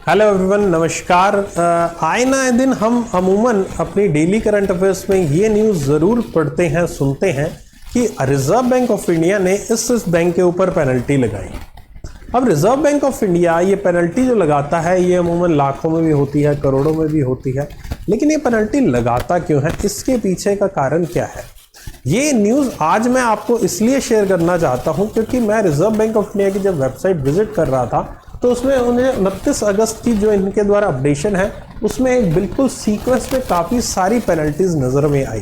Hello everyone, नमस्कार। आए ना दिन हम अमूमन अपनी डेली करंट अफेयर्स में ये न्यूज़ ज़रूर पढ़ते हैं, सुनते हैं कि रिजर्व बैंक ऑफ इंडिया ने इस बैंक के ऊपर पेनल्टी लगाई। अब रिजर्व बैंक ऑफ इंडिया ये पेनल्टी जो लगाता है ये अमूमन लाखों में भी होती है, करोड़ों में भी होती है, लेकिन ये पेनल्टी लगाता क्यों है, इसके पीछे का कारण क्या है? ये न्यूज़ आज मैं आपको इसलिए शेयर करना चाहता हूँ क्योंकि मैं रिजर्व बैंक ऑफ इंडिया की जब वेबसाइट विजिट कर रहा था तो उसमें उन्हें 29 अगस्त की जो इनके द्वारा अपडेशन है उसमें एक बिल्कुल सीक्वेंस में काफ़ी सारी पेनल्टीज नज़र में आई।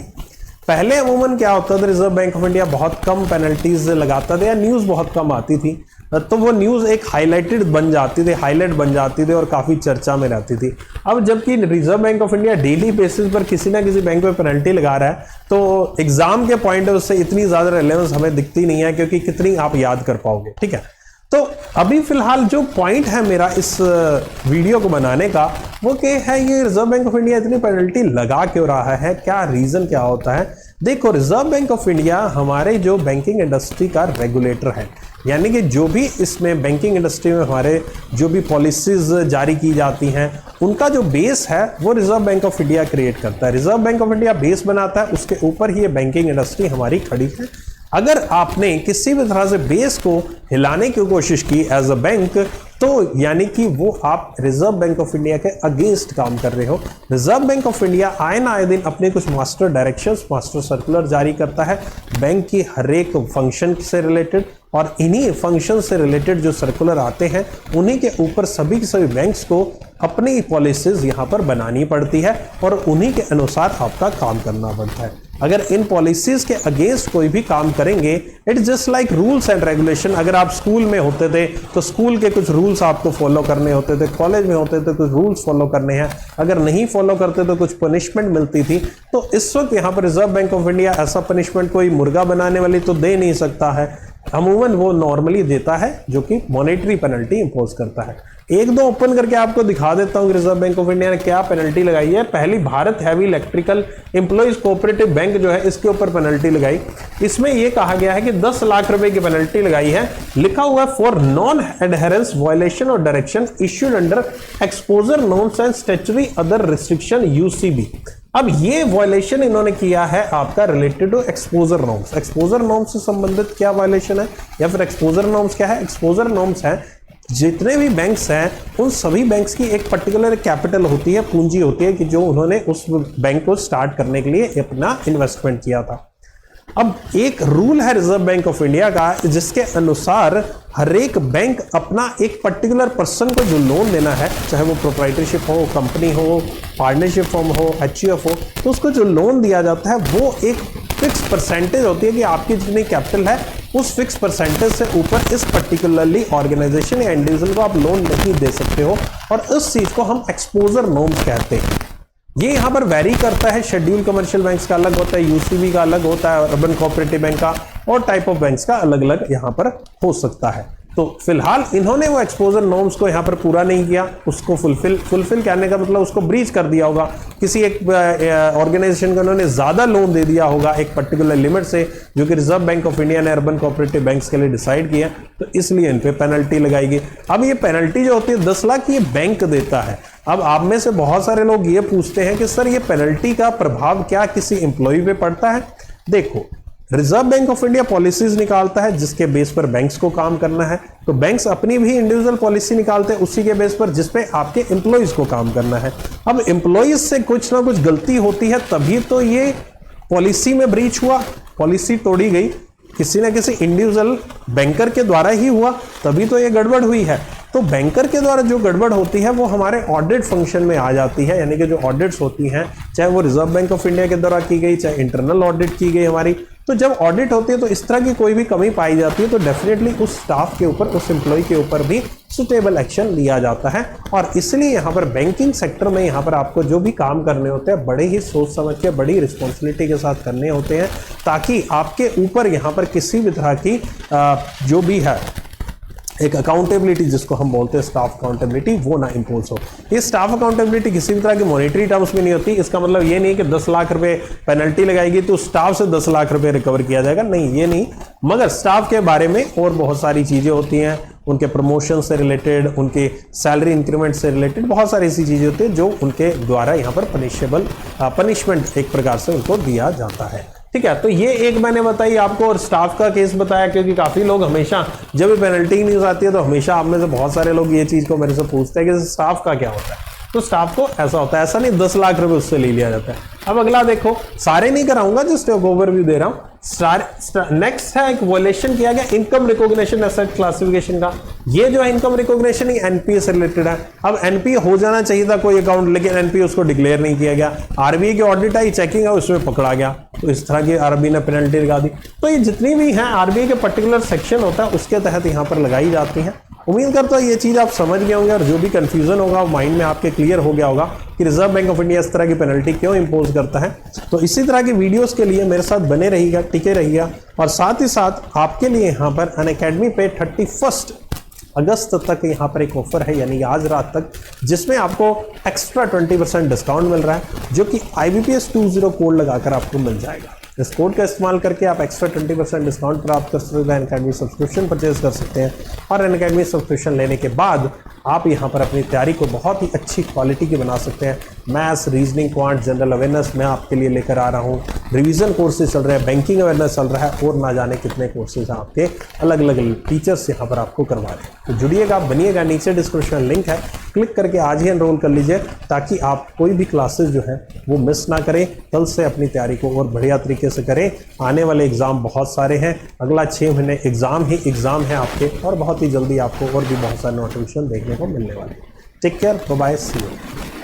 पहले अमूमन क्या होता था, रिजर्व बैंक ऑफ इंडिया बहुत कम पेनल्टीज लगाता था या न्यूज़ बहुत कम आती थी तो वो न्यूज़ एक हाईलाइटेड बन जाती थी, हाईलाइट बन जाती थी और काफ़ी चर्चा में रहती थी। अब जबकि reserve bank of India daily basis पर किसी ना किसी बैंक पे पेनल्टी लगा रहा है तो एग्जाम के पॉइंट ऑफ से इतनी ज़्यादा रेलेवेंस हमें दिखती नहीं है क्योंकि कितनी आप याद कर पाओगे। ठीक है, तो अभी फिलहाल जो पॉइंट है मेरा इस वीडियो को बनाने का वो क्या है, ये रिजर्व बैंक ऑफ इंडिया इतनी पेनल्टी लगा क्यों रहा है, क्या रीज़न क्या होता है। देखो, रिजर्व बैंक ऑफ इंडिया हमारे जो बैंकिंग इंडस्ट्री का रेगुलेटर है, यानी कि जो भी इसमें बैंकिंग इंडस्ट्री में हमारे जो भी पॉलिसीज जारी की जाती हैं उनका जो बेस है वो reserve bank of India create करता है। Reserve bank of India base बनाता है, उसके ऊपर ही ये बैंकिंग इंडस्ट्री हमारी खड़ी है। अगर आपने किसी भी तरह से बेस को हिलाने की कोशिश की एज अ बैंक तो यानी कि वो आप रिजर्व बैंक ऑफ इंडिया के अगेंस्ट काम कर रहे हो। रिजर्व बैंक ऑफ इंडिया आए ना आए दिन अपने कुछ मास्टर डायरेक्शंस, मास्टर सर्कुलर जारी करता है बैंक की हर एक फंक्शन से रिलेटेड, और इन्हीं फंक्शन से रिलेटेड जो सर्कुलर आते हैं उन्हीं के ऊपर सभी के सभी बैंक्स को अपनी पॉलिसीज यहाँ पर बनानी पड़ती है और उन्हीं के अनुसार आपका काम करना पड़ता है। अगर इन पॉलिसीज के अगेंस्ट कोई भी काम करेंगे, it just like rules and regulation. अगर आप स्कूल में होते थे तो स्कूल के कुछ रूल्स आपको फॉलो करने होते थे, कॉलेज में होते थे कुछ रूल्स फॉलो करने हैं, अगर नहीं फॉलो करते तो कुछ पनिशमेंट मिलती थी। तो इस वक्त यहाँ पर रिजर्व बैंक ऑफ इंडिया ऐसा पनिशमेंट कोई मुर्गा बनाने वाली तो दे नहीं सकता है, अमूमन वो नॉर्मली देता है जो कि मॉनेटरी पेनल्टी इंपोज करता है। एक दो ओपन करके आपको दिखा देता हूं रिजर्व बैंक ऑफ इंडिया ने क्या पेनल्टी लगाई है। पहली, Bharat heavy electrical employees cooperative bank जो है इसके ऊपर पेनल्टी लगाई। इसमें यह कहा गया है कि 10 लाख रुपए की पेनल्टी लगाई है। लिखा हुआ है फॉर नॉन एडहेरेंस वायलेशन और direction issued under exposure norms and statutory other restriction UCB. अब ये वायलेशन इन्होंने किया है आपका related to exposure norms. Exposure norms से संबंधित क्या वायलेशन है या फिर एक्सपोजर नॉर्म्स क्या है? एक्सपोजर नॉर्म्स है जितने भी बैंक्स हैं उन सभी बैंक्स की एक पर्टिकुलर कैपिटल होती है, पूंजी होती है कि जो उन्होंने उस बैंक को स्टार्ट करने के लिए अपना इन्वेस्टमेंट किया था। अब एक रूल है रिजर्व बैंक ऑफ इंडिया का जिसके अनुसार हर एक बैंक अपना एक पर्टिकुलर पर्सन को जो लोन देना है, चाहे वो प्रोप्राइटरशिप हो, कंपनी हो, पार्टनरशिप फॉर्म हो, एचयूएफ हो, तो उसको जो लोन दिया जाता है वो एक फिक्स परसेंटेज होती है कि आपकी जितनी कैपिटल है उस फिक्स परसेंटेज से ऊपर इस पर्टिकुलरली ऑर्गेनाइजेशन या इंडिविजुअल को आप लोन नहीं दे सकते हो, और इस चीज को हम एक्सपोजर नॉर्म्स कहते हैं। ये यहाँ पर वेरी करता है, शेड्यूल कमर्शियल बैंक्स का अलग होता है, यूसीबी का अलग होता है, अर्बन कोऑपरेटिव बैंक का और टाइप ऑफ बैंक्स का अलग अलग यहाँ पर हो सकता है। तो फिलहाल इन्होंने वो एक्सपोजर नॉर्म्स को यहाँ पर पूरा नहीं किया, उसको फुलफिल करने का मतलब उसको ब्रीच कर दिया होगा। किसी एक ऑर्गेनाइजेशन को उन्होंने ज़्यादा लोन दे दिया होगा एक पर्टिकुलर लिमिट से, जो कि रिजर्व बैंक ऑफ इंडिया ने अर्बन कोऑपरेटिव बैंक्स के लिए डिसाइड किया, तो इसलिए इन पर पेनल्टी लगाएगी। अब ये पेनल्टी जो होती है 10 लाख ये बैंक देता है। अब आप में से बहुत सारे लोग ये पूछते हैं कि सर ये पेनल्टी का प्रभाव क्या किसी एम्प्लॉय पे पड़ता है? देखो, reserve bank of India policies निकालता है जिसके बेस पर बैंक्स को काम करना है, तो बैंक्स अपनी भी इंडिविजुअल पॉलिसी निकालते हैं उसी के बेस पर जिसपे आपके एम्प्लॉयज को काम करना है। अब एम्प्लॉयज से कुछ ना कुछ गलती होती है तभी तो ये पॉलिसी में ब्रीच हुआ, पॉलिसी तोड़ी गई, किसी ना किसी इंडिविजुअल बैंकर के द्वारा ही हुआ, तभी तो ये गड़बड़ हुई है। तो बैंकर के द्वारा जो गड़बड़ होती है वो हमारे ऑडिट फंक्शन में आ जाती है, यानी कि जो ऑडिट्स होती हैं, चाहे वो रिजर्व बैंक ऑफ इंडिया के द्वारा की गई, चाहे इंटरनल ऑडिट की गई हमारी, तो जब ऑडिट होती है तो इस तरह की कोई भी कमी पाई जाती है तो डेफिनेटली उस स्टाफ के ऊपर, उस एम्प्लॉय के ऊपर भी सुटेबल एक्शन लिया जाता है। और इसलिए यहाँ पर बैंकिंग सेक्टर में यहाँ पर आपको जो भी काम करने होते हैं बड़े ही सोच समझ के, बड़ी रिस्पॉन्सिबिलिटी के साथ करने होते हैं, ताकि आपके ऊपर यहाँ पर किसी भी तरह की जो भी है एक अकाउंटेबिलिटी जिसको हम बोलते हैं स्टाफ अकाउंटेबिलिटी, वो ना इम्पोज हो। ये स्टाफ अकाउंटेबिलिटी किसी भी तरह की मॉनेटरी टर्म्स में नहीं होती। इसका मतलब ये नहीं कि 10 लाख रुपए पेनल्टी लगाएगी तो स्टाफ से 10 लाख रुपए रिकवर किया जाएगा, नहीं, ये नहीं। मगर स्टाफ के बारे में और बहुत सारी चीजें होती हैं, उनके प्रमोशन से रिलेटेड, उनके सैलरी इंक्रीमेंट से रिलेटेड बहुत सारी ऐसी चीज़ें होती है जो उनके द्वारा यहाँ पर पनिशमेंट एक प्रकार से उनको दिया जाता है। ठीक है, तो ये एक मैंने बताई आपको, और स्टाफ का केस बताया, क्योंकि काफ़ी लोग हमेशा जब भी पेनल्टी न्यूज़ आती है तो हमेशा आप में से बहुत सारे लोग ये चीज़ को मेरे से पूछते हैं कि स्टाफ का क्या होता है। तो स्टाफ को ऐसा होता है, ऐसा नहीं 10 लाख रुपए उससे ले लिया जाता है। अब अगला देखो, सारे नहीं कराऊंगा, जस्ट एक ओवरव्यू दे रहा हूं। नेक्स्ट है एक वॉयलेशन किया गया इनकम रिकॉग्निशन एसेट क्लासिफिकेशन का। ये जो है इनकम रिकॉग्निशन ही एनपीए से रिलेटेड है। अब एनपीए हो जाना चाहिए था कोई अकाउंट, लेकिन एनपीए उसको डिक्लेयर नहीं किया गया। आरबीआई की ऑडिट आई, चेकिंग है, उसमें पकड़ा गया, तो इस तरह की आरबीआई ने पेनल्टी लगा दी। तो ये जितनी भी हैं आरबीआई के पर्टिकुलर सेक्शन होता है उसके तहत यहाँ पर लगाई जाती हैं। उम्मीद करता हूँ ये चीज़ आप समझ गए होंगे, और जो भी कंफ्यूजन होगा वो माइंड में आपके क्लियर हो गया होगा कि रिजर्व बैंक ऑफ इंडिया इस तरह की पेनल्टी क्यों इंपोज करता है। तो इसी तरह की वीडियोस के लिए मेरे साथ बने रहिएगा, टिके रहिएगा, और साथ ही साथ आपके लिए यहाँ पर अनअकैडमी पे 31 अगस्त तक यहाँ पर एक ऑफर है, यानी आज रात तक, जिसमें आपको एक्स्ट्रा 20% डिस्काउंट मिल रहा है, जो कि IBPS 20 कोड लगाकर आपको मिल जाएगा। इस कोड का इस्तेमाल करके आप एक्स्ट्रा 20% डिस्काउंट प्राप्त कर सकते हैं, अनअकैडमी सब्सक्रिप्शन परचेज कर सकते हैं, और अनअकैडमी सब्सक्रिप्शन लेने के बाद आप यहाँ पर अपनी तैयारी को बहुत ही अच्छी क्वालिटी की बना सकते हैं। Maths, reasoning, quant, general awareness मैं आपके लिए लेकर आ रहा हूँ। रिवीजन कोर्सेज चल रहे हैं, बैंकिंग अवेयरनेस चल रहा है, और ना जाने कितने कोर्सेज आपके अलग अलग टीचर्स यहाँ पर आपको करवा रहे हैं। तो जुड़िएगा, बनिएगा, नीचे डिस्क्रिप्शन लिंक है, क्लिक करके आज ही एनरोल कर लीजिए, ताकि आप कोई भी क्लासेस जो है वो मिस ना करें। कल से अपनी तैयारी को और बढ़िया तरीके से करें। आने वाले एग्ज़ाम बहुत सारे हैं, अगला 6 महीने एग्ज़ाम ही एग्ज़ाम है आपके, और बहुत ही जल्दी आपको और भी बहुत सारे नोटिफिकेशन देखने को मिलने वाले। Take care, bye bye, see you.